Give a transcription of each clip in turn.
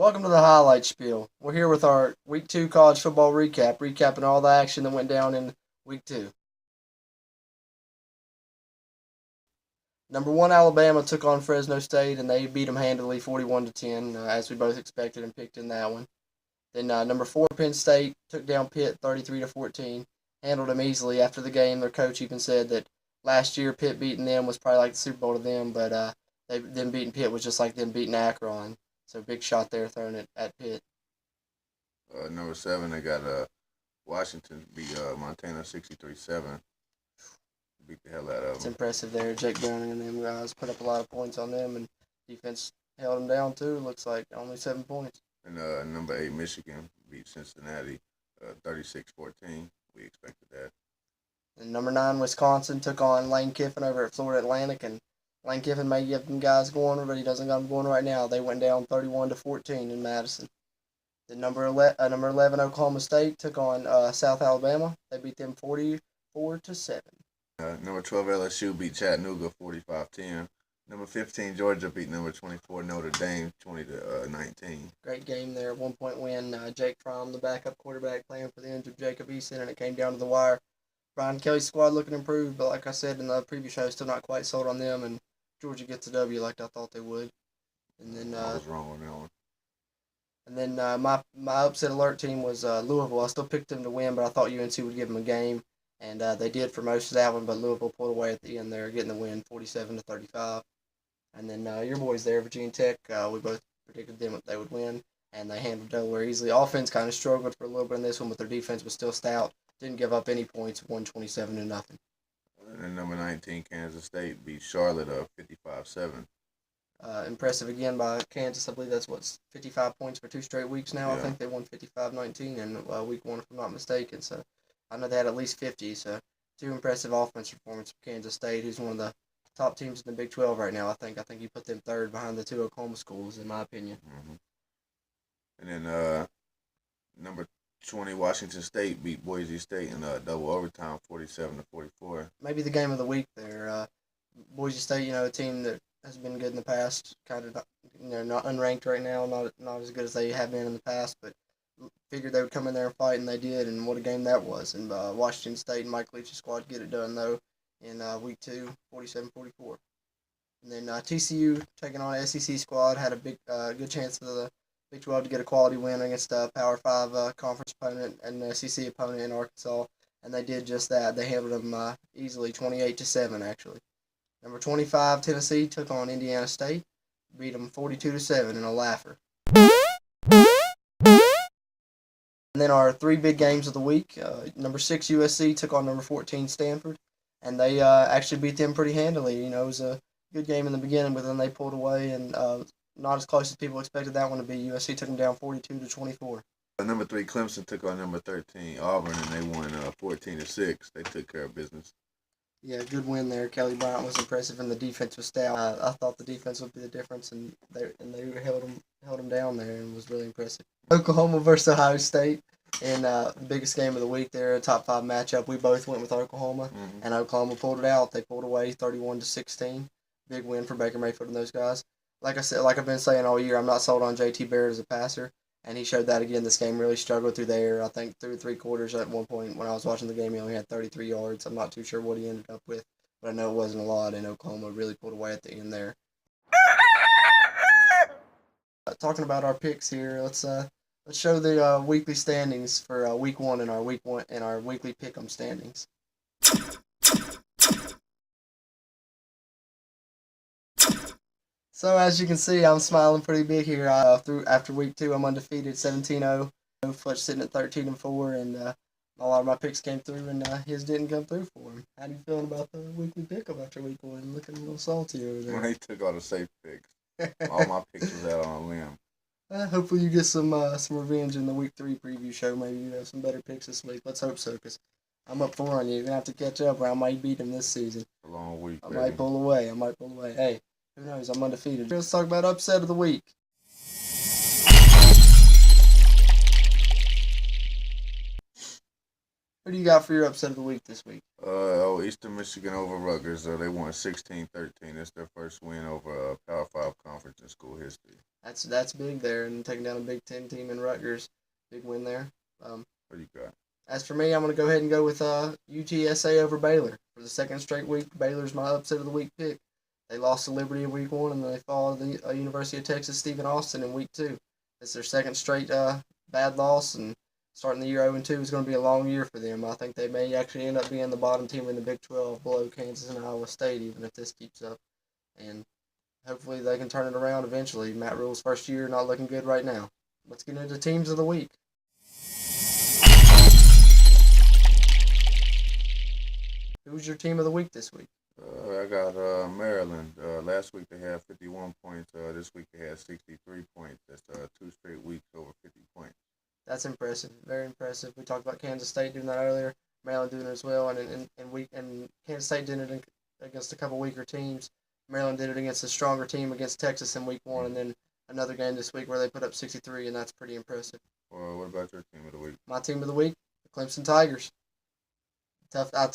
Welcome to the Highlight Spiel. We're here with our Week 2 college football recap, recapping all the action that went down in Week 2. Number 1 Alabama took on Fresno State, and they beat them handily 41-10, as we both expected and picked in that one. Then number 4 Penn State took down Pitt 33-14, handled them easily. After the game, their coach even said that last year Pitt beating them was probably like the Super Bowl to them, but them beating Pitt was just like them beating Akron. So big shot there thrown at Pitt. Number 7, they got Washington beat Montana 63-7. Beat the hell out of them. It's impressive there. Jake Browning and them guys put up a lot of points on them, and defense held them down too. Looks like only 7 points. And number 8, Michigan beat Cincinnati 36-14. We expected that. And number 9, Wisconsin took on Lane Kiffin over at Florida Atlantic, and Lane Kiffin may get them guys going, but he doesn't got them going right now. They went down 31-14 in Madison. The number 11 Oklahoma State took on South Alabama. They beat them 44-7. Number 12 LSU beat Chattanooga 45-10. Number 15 Georgia beat number 24 Notre Dame 20-19. Great game there. 1-point win. Jake Fromm, the backup quarterback, playing for the injured Jacob Eason, and it came down to the wire. Brian Kelly's squad looking improved, but like I said in the previous show, still not quite sold on them, and Georgia gets a W like I thought they would. And then I was wrong on that one. And then my upset alert team was Louisville. I still picked them to win, but I thought UNC would give them a game, and they did for most of that one. But Louisville pulled away at the end there, getting the win, 47-35. And then your boys there, Virginia Tech, we both predicted them that they would win, and they handled Delaware easily. Offense kind of struggled for a little bit in this one, but their defense was still stout. Didn't give up any points, 127-0. And then number 19 Kansas State beat Charlotte 55-7. Impressive again by Kansas. I believe that's 55 points for 2 straight weeks now. Yeah. I think they won 55-19 in week 1, if I'm not mistaken. So I know they had at least 50. So 2 impressive offensive performances for Kansas State, who's one of the top teams in the Big 12 right now. I think you put them 3rd behind the 2 Oklahoma schools, in my opinion. Mm-hmm. And then number 20 Washington State beat Boise State in double overtime 47-44. Maybe the game of the week there. Boise State, a team that has been good in the past, kind of not unranked right now, not as good as they have been in the past, but figured they would come in there and fight, and they did, and what a game that was. And Washington State and Mike Leach's squad get it done, though, in week 2, 47-44. And then TCU taking on an SEC squad had a big, good chance for the Big 12 to get a quality win against a Power 5 conference opponent and an SEC opponent in Arkansas, and they did just that. They handled them easily, 28-7, actually. Number 25, Tennessee, took on Indiana State, beat them 42-7 in a laugher. And then our 3 big games of the week, number 6, USC, took on number 14, Stanford, and they actually beat them pretty handily. It was a good game in the beginning, but then they pulled away, and not as close as people expected that one to be. USC took them down 42-24. Number 3, Clemson took on number 13, Auburn, and they won 14-6. They took care of business. Yeah, good win there. Kelly Bryant was impressive, and the defense was stout. I thought the defense would be the difference, and they held them down there, and was really impressive. Oklahoma versus Ohio State, in the biggest game of the week there, a top 5 matchup. We both went with Oklahoma, and Oklahoma pulled it out. They pulled away 31-16. Big win for Baker Mayfield and those guys. Like I said, like I've been saying all year, I'm not sold on J.T. Barrett as a passer, and he showed that again. This game really struggled through the air. I think through 3 quarters at one point when I was watching the game, he only had 33 yards. I'm not too sure what he ended up with, but I know it wasn't a lot, and Oklahoma really pulled away at the end there. Talking about our picks here, let's show the weekly standings for week 1 and our weekly pick'em standings. So as you can see, I'm smiling pretty big here. After week 2, I'm undefeated, 17-0. Fletch sitting at 13-4, and a lot of my picks came through, and his didn't come through for him. How do you feeling about the weekly pickup after week 1? Looking a little salty over there. Well, he took all the safe picks. All my picks was out on a limb. Hopefully you get some revenge in the week 3 preview show. Maybe you have some better picks this week. Let's hope so, because I'm up 4 on you. You're going to have to catch up, or I might beat him this season. A long week, I might pull away. Hey. Who knows? I'm undefeated. Let's talk about upset of the week. Who do you got for your upset of the week this week? Eastern Michigan over Rutgers. They won 16-13. It's their first win over a Power 5 conference in school history. That's big there, and taking down a Big Ten team in Rutgers, big win there. What do you got? As for me, I'm going to go ahead and go with UTSA over Baylor for the second straight week. Baylor's my upset of the week pick. They lost to Liberty in week 1, and then they followed the University of Texas Stephen Austin in week 2. It's their second straight bad loss, and starting the year 0-2 is going to be a long year for them. I think they may actually end up being the bottom team in the Big 12 below Kansas and Iowa State, even if this keeps up. And hopefully they can turn it around eventually. Matt Rule's first year not looking good right now. Let's get into teams of the week. Who's your team of the week this week? I got Maryland. Last week they had 51 points. This week they had 63 points. That's 2 straight weeks over 50 points. That's impressive. Very impressive. We talked about Kansas State doing that earlier. Maryland doing it as well, and Kansas State did it against a couple weaker teams. Maryland did it against a stronger team against Texas in week 1, and then another game this week where they put up 63, and that's pretty impressive. Well, what about your team of the week? My team of the week, the Clemson Tigers. Tough. I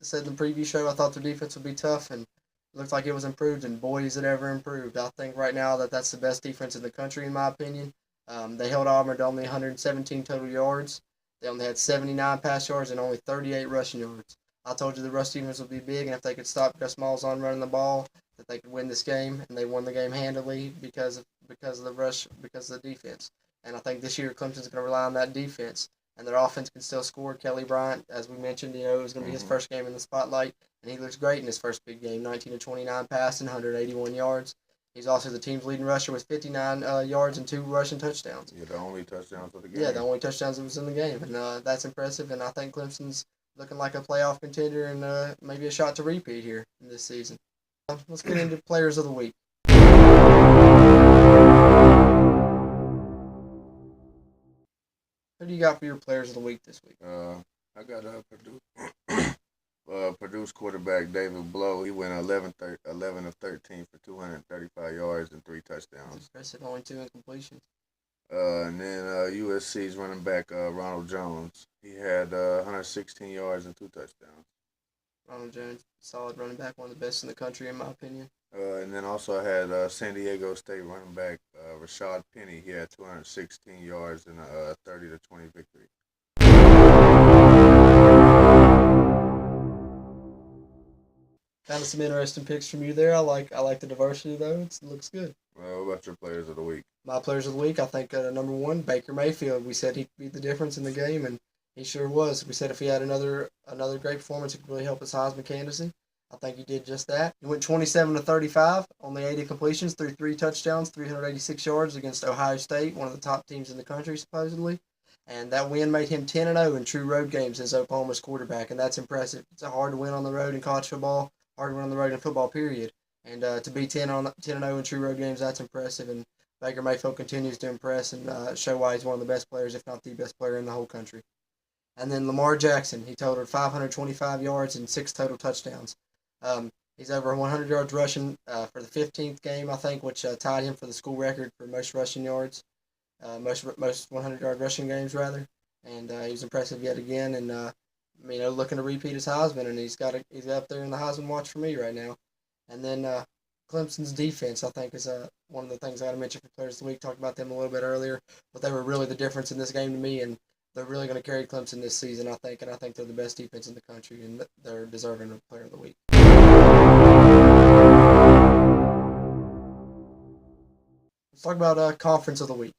said in the preview show I thought their defense would be tough, and it looked like it was improved, and boy, is it ever improved. I think right now that's the best defense in the country, in my opinion. They held Auburn to only 117 total yards. They only had 79 pass yards and only 38 rushing yards. I told you the rush defense would be big, and if they could stop Gus Malzahn running the ball, that they could win this game, and they won the game handily because of the rush, because of the defense. And I think this year Clemson's going to rely on that defense, and their offense can still score. Kelly Bryant, as we mentioned, it was going to be his first game in the spotlight, and he looks great in his first big game, 19-29 passing, 181 yards. He's also the team's leading rusher with 59 yards and 2 rushing touchdowns. Yeah, the only touchdowns of the game. Yeah, the only touchdowns that was in the game, and that's impressive. And I think Clemson's looking like a playoff contender and maybe a shot to repeat here in this season. Let's get into players of the week. Who do you got for your players of the week this week? I got Purdue's quarterback David Blow. He went 11 of 13 for 235 yards and 3 touchdowns. That's impressive, only 2 incompletions. And then USC's running back Ronald Jones. He had 116 yards and 2 touchdowns. Ronald Jones, solid running back, one of the best in the country in my opinion. And then also I had San Diego State running back Rashad Penny. He had 216 yards and a 30-20 victory. Kind of some interesting picks from you there. I like the diversity though. It looks good. What about your players of the week? My players of the week, I think number 1, Baker Mayfield. We said he'd be the difference in the game, and he sure was. We said if he had another great performance, it could really help his Heisman candidacy. I think he did just that. He went 27 of 35, only 80 completions, threw 3 touchdowns, 386 yards against Ohio State, one of the top teams in the country supposedly. And that win made him 10-0 in true road games as Oklahoma's quarterback, and that's impressive. It's hard to win on the road in college football, hard to win on the road in football, period. And to be 10-0 in true road games, that's impressive. And Baker Mayfield continues to impress and show why he's one of the best players, if not the best player in the whole country. And then Lamar Jackson, he totaled 525 yards and 6 total touchdowns. He's over 100 yards rushing for the 15th game, I think, which tied him for the school record for most rushing yards, most 100-yard rushing games, rather. And he was impressive yet again, and looking to repeat his Heisman, and he's up there in the Heisman watch for me right now. And then Clemson's defense, I think, is one of the things I got to mention for players of the week. Talked about them a little bit earlier, but they were really the difference in this game to me, and they're really going to carry Clemson this season, I think, and I think they're the best defense in the country, and they're deserving of player of the week. Let's talk about conference of the week.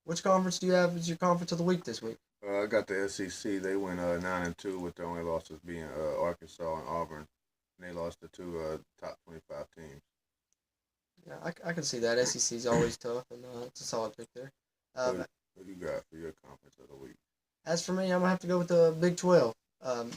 Which conference do you have as your conference of the week this week? I got the SEC. They went 9-2 with the only losses being Arkansas and Auburn. And they lost to 2 top 25 teams. Yeah, I can see that. SEC is always tough, and it's a solid pick there. What do you got for your conference of the week? As for me, I'm going to have to go with the Big 12.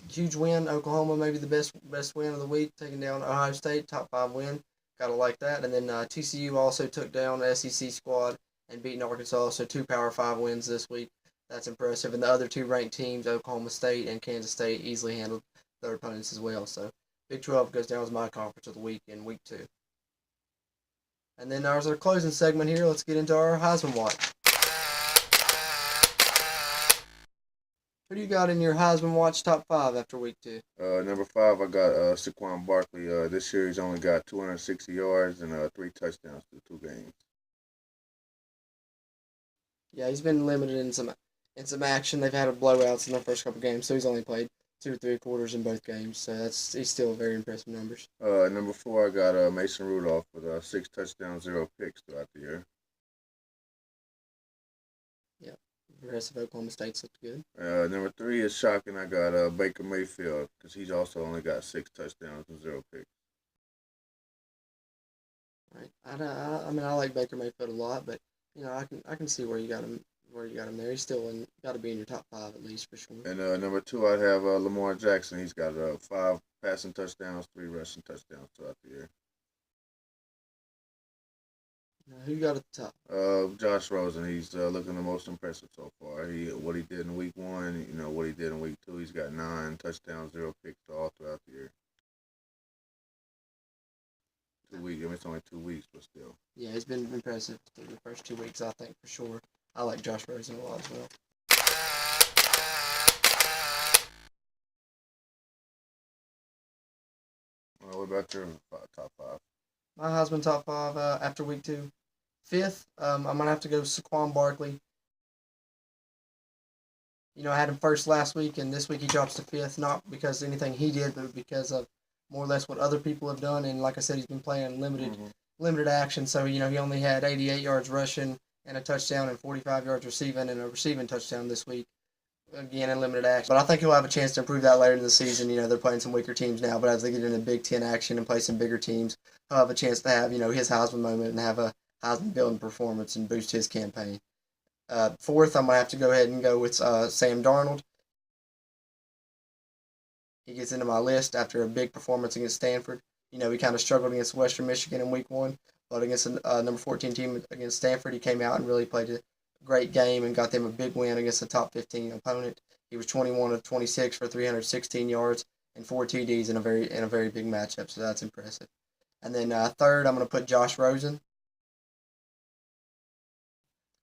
Huge win. Oklahoma, maybe the best win of the week, taking down Ohio State, top 5 win. Got to like that. And then TCU also took down the SEC squad and beating Arkansas, so 2 Power 5 wins this week. That's impressive. And the other 2 ranked teams, Oklahoma State and Kansas State, easily handled their opponents as well. So Big 12 goes down as my conference of the week in week 2. And then as our closing segment here, let's get into our Heisman watch. Who do you got in your Heisman Watch top 5 after week 2? Number 5, I got Saquon Barkley. This year he's only got 260 yards and 3 touchdowns through 2 games. Yeah, he's been limited in some action. They've had blowouts in the first couple games, so he's only played 2 or 3 quarters in both games. So he's still very impressive numbers. Number 4, I got Mason Rudolph with 6 touchdowns, 0 picks throughout the year. Yeah, the rest of Oklahoma State's looked good. Number 3 is shocking. I got Baker Mayfield because he's also only got 6 touchdowns and 0 picks. Right. I mean, I like Baker Mayfield a lot, but I can see where you got him there. He's still got to be in your top 5 at least for sure. And number 2, I'd have Lamar Jackson. He's got 5 passing touchdowns, 3 rushing touchdowns throughout the year. Who you got at the top? Josh Rosen. He's looking the most impressive so far. What he did in week 1, what he did in week 2. He's got 9 touchdowns, 0 picks all throughout the year. 2 weeks. I mean, it's only 2 weeks, but still. Yeah, he's been impressive through the first 2 weeks, I think, for sure. I like Josh Rosen a lot as well. What about your top 5? My Heisman top 5 after week 2. 5th, I'm going to have to go Saquon Barkley. I had him first last week, and this week he drops to 5th, not because of anything he did, but because of more or less what other people have done. And like I said, he's been playing limited action. So, he only had 88 yards rushing and a touchdown and 45 yards receiving and a receiving touchdown this week. Again, in limited action. But I think he'll have a chance to improve that later in the season. They're playing some weaker teams now, but as they get into Big Ten action and play some bigger teams, he'll have a chance to have, his Heisman moment and have a Heisman building performance and boost his campaign. 4th, I'm going to have to go ahead and go with Sam Darnold. He gets into my list after a big performance against Stanford. He kind of struggled against Western Michigan in week 1, but against a number 14 team against Stanford, he came out and really played a great game and got them a big win against a top 15 opponent. He was 21 of 26 for 316 yards and 4 TDs in a very big matchup, so that's impressive. And then 3rd, I'm going to put Josh Rosen,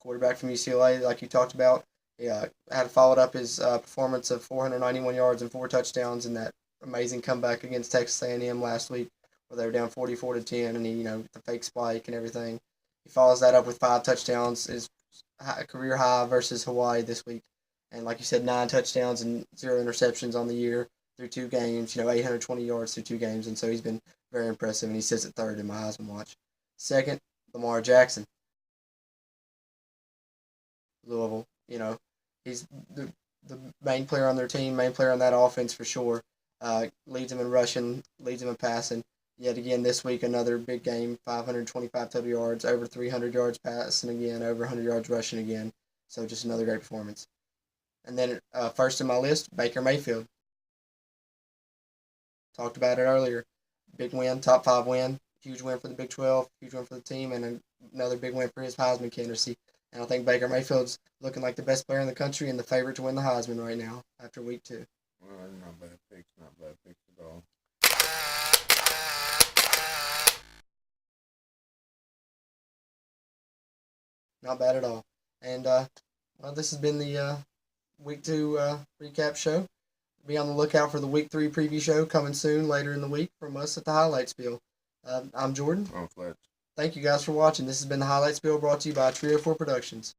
quarterback from UCLA, like you talked about. He had followed up his performance of 491 yards and 4 touchdowns in that amazing comeback against Texas A&M last week, where they were down 44-10, and he, the fake spike and everything. He follows that up with 5 touchdowns, his career high versus Hawaii this week. And like you said, 9 touchdowns and 0 interceptions on the year through 2 games, 820 yards through 2 games. And so he's been very impressive, and he sits at 3rd in my Heisman watch. 2nd, Lamar Jackson. Louisville, he's the main player on their team, main player on that offense for sure. Leads them in rushing, leads them in passing. Yet again this week, another big game, 525 total yards, over 300 yards passing again, over 100 yards rushing again. So just another great performance. And then first in my list, Baker Mayfield. Talked about it earlier. Big win, top 5 win, huge win for the Big 12, huge win for the team, and another big win for his Heisman candidacy. And I think Baker Mayfield's looking like the best player in the country and the favorite to win the Heisman right now after week 2. Well, not bad picks at all. Not bad at all. And, this has been the week 2 recap show. Be on the lookout for the week 3 preview show coming soon later in the week from us at the Highlight Spiel. I'm Jordan. I'm Fletch. Thank you guys for watching. This has been the Highlight Spiel brought to you by Trio 4 Productions.